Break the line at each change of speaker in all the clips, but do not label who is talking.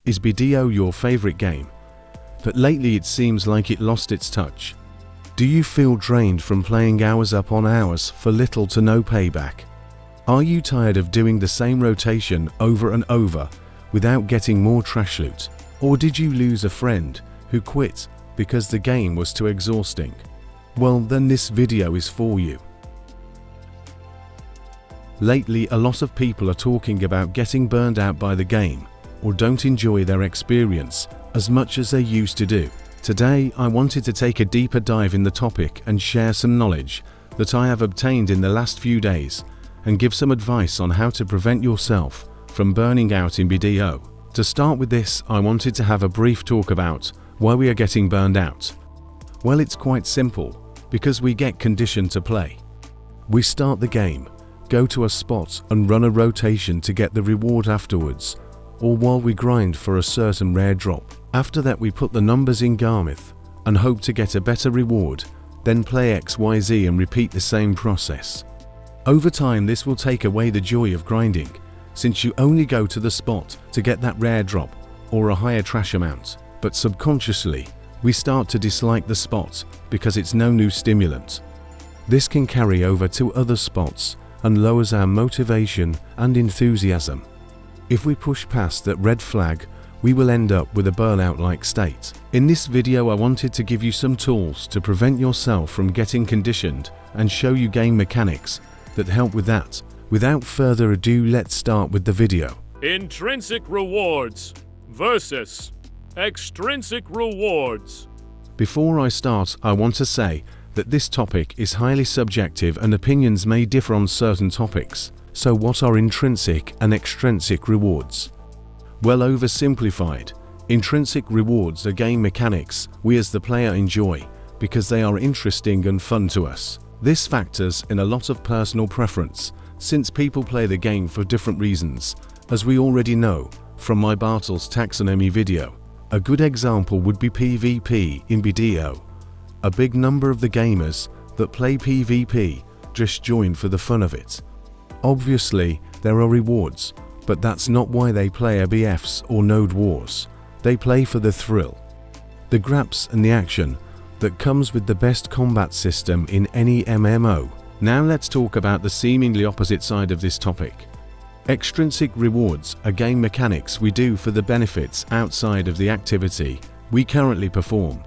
Is BDO your favorite game? But lately it seems like it lost its touch. Do you feel drained from playing hours upon hours for little to no payback? Are you tired of doing the same rotation over and over without getting more trash loot? Or did you lose a friend who quit because the game was too exhausting? Well, then this video is for you. Lately, a lot of people are talking about getting burned out by the game or don't enjoy their experience as much as they used to do. Today, I wanted to take a deeper dive in the topic and share some knowledge that I have obtained in the last few days and give some advice on how to prevent yourself from burning out in BDO. To start with this, I wanted to have a brief talk about why we are getting burned out. Well, it's quite simple, because we get conditioned to play. We start the game, go to a spot and run a rotation to get the reward afterwards, or while we grind for a certain rare drop. After that we put the numbers in Garmith and hope to get a better reward, then play XYZ and repeat the same process. Over time this will take away the joy of grinding, since you only go to the spot to get that rare drop or a higher trash amount. But subconsciously, we start to dislike the spot because it's no new stimulant. This can carry over to other spots and lowers our motivation and enthusiasm. If we push past that red flag, we will end up with a burnout-like state. In this video I wanted to give you some tools to prevent yourself from getting conditioned and show you game mechanics that help with that. Without further ado, let's start with the video.
Intrinsic rewards versus extrinsic rewards.
Before I start, I want to say that this topic is highly subjective and opinions may differ on certain topics. So what are intrinsic and extrinsic rewards? Well, oversimplified, intrinsic rewards are game mechanics we as the player enjoy because they are interesting and fun to us. This factors in a lot of personal preference, since people play the game for different reasons, as we already know from my Bartle's taxonomy video. A good example would be PvP in BDO. A big number of the gamers that play PvP just join for the fun of it. Obviously, there are rewards, but that's not why they play ABFs or Node Wars. They play for the thrill, the graps and the action that comes with the best combat system in any MMO. Now let's talk about the seemingly opposite side of this topic. Extrinsic rewards are game mechanics we do for the benefits outside of the activity we currently perform.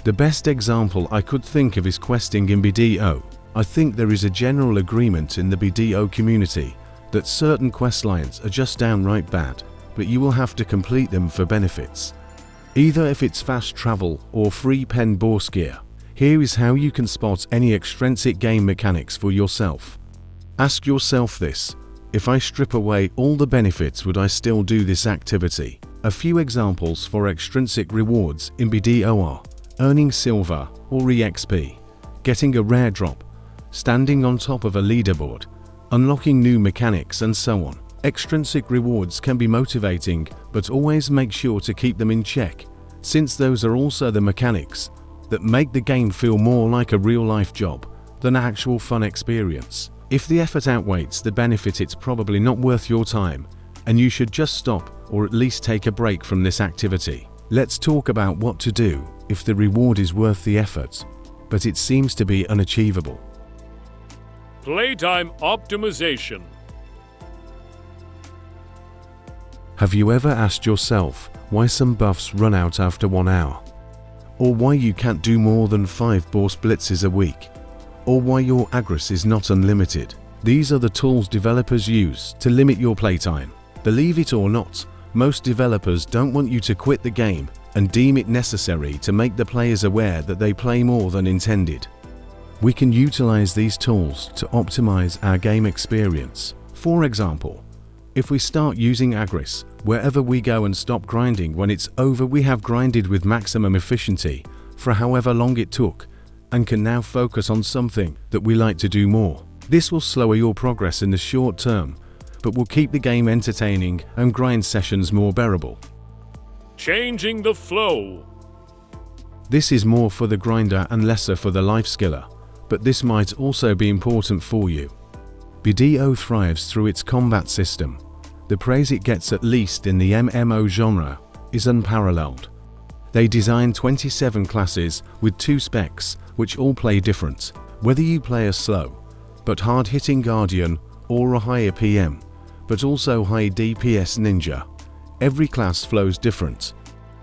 The best example I could think of is questing in BDO. I think there is a general agreement in the BDO community that certain quest lines are just downright bad, but you will have to complete them for benefits. Either if it's fast travel or free pen boss gear. Here is how you can spot any extrinsic game mechanics for yourself. Ask yourself this: if I strip away all the benefits, would I still do this activity? A few examples for extrinsic rewards in BDO are earning silver or EXP, getting a rare drop, standing on top of a leaderboard, unlocking new mechanics, and so on. Extrinsic rewards can be motivating, but always make sure to keep them in check, since those are also the mechanics that make the game feel more like a real-life job than an actual fun experience. If the effort outweighs the benefit, it's probably not worth your time, and you should just stop or at least take a break from this activity. Let's talk about what to do if the reward is worth the effort, but it seems to be unachievable.
Playtime optimization.
Have you ever asked yourself why some buffs run out after 1 hour? Or why you can't do more than 5 boss blitzes a week? Or why your aggress is not unlimited? These are the tools developers use to limit your playtime. Believe it or not, most developers don't want you to quit the game and deem it necessary to make the players aware that they play more than intended. We can utilize these tools to optimize our game experience. For example, if we start using aggress wherever we go and stop grinding when it's over, we have grinded with maximum efficiency for however long it took and can now focus on something that we like to do more. This will slower your progress in the short term, but will keep the game entertaining and grind sessions more bearable.
Changing the flow.
This is more for the grinder and lesser for the life skiller, but this might also be important for you. BDO thrives through its combat system. The praise it gets, at least in the MMO genre, is unparalleled. They designed 27 classes with 2 specs which all play different, whether you play a slow but hard-hitting Guardian or a higher PM, but also high DPS Ninja. Every class flows different.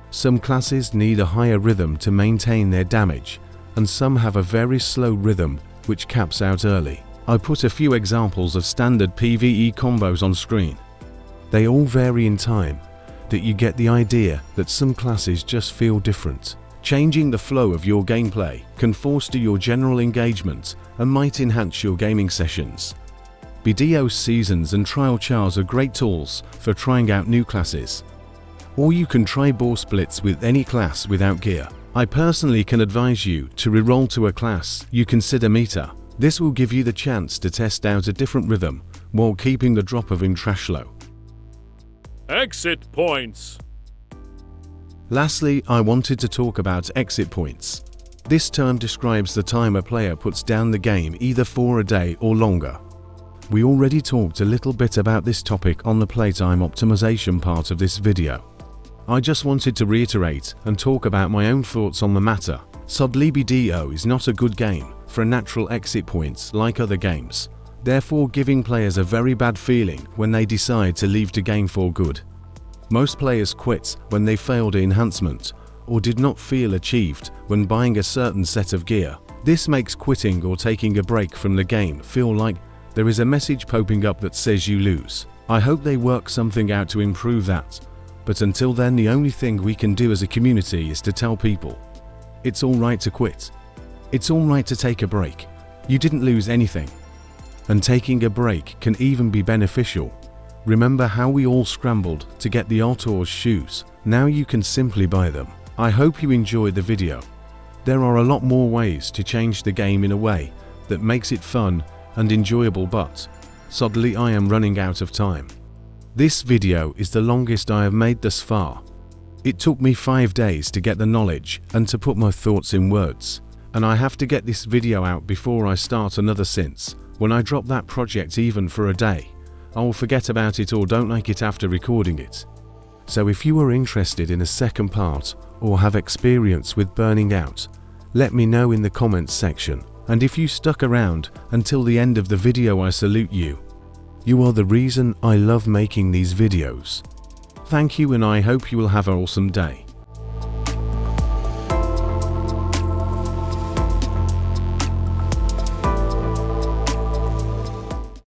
Some classes need a higher rhythm to maintain their damage, and some have a very slow rhythm which caps out early. I put a few examples of standard PvE combos on screen. They all vary in time, that you get the idea that some classes just feel different. Changing the flow of your gameplay can foster your general engagement and might enhance your gaming sessions. BDO seasons and trial chars are great tools for trying out new classes. Or you can try bore splits with any class without gear. I personally can advise you to reroll to a class you consider meta. This will give you the chance to test out a different rhythm while keeping the drop of in trash low.
Exit points.
Lastly, I wanted to talk about exit points. This term describes the time a player puts down the game either for a day or longer. We already talked a little bit about this topic on the playtime optimization part of this video. I just wanted to reiterate and talk about my own thoughts on the matter. Sadly, BDO is not a good game for natural exit points like other games, therefore giving players a very bad feeling when they decide to leave the game for good. Most players quit when they failed an enhancement or did not feel achieved when buying a certain set of gear. This makes quitting or taking a break from the game feel like there is a message popping up that says you lose. I hope they work something out to improve that, but until then the only thing we can do as a community is to tell people, it's alright to quit. It's alright to take a break. You didn't lose anything. And taking a break can even be beneficial. Remember how we all scrambled to get the Artor's shoes? Now you can simply buy them. I hope you enjoyed the video. There are a lot more ways to change the game in a way that makes it fun and enjoyable, but sadly I am running out of time. This video is the longest I have made thus far. It took me 5 days to get the knowledge and to put my thoughts in words, and I have to get this video out before I start another, since when I drop that project even for a day, I will forget about it or don't like it after recording it. So if you are interested in a second part or have experience with burning out, let me know in the comments section. And if you stuck around until the end of the video, I salute you. You are the reason I love making these videos. Thank you, and I hope you will have an awesome day.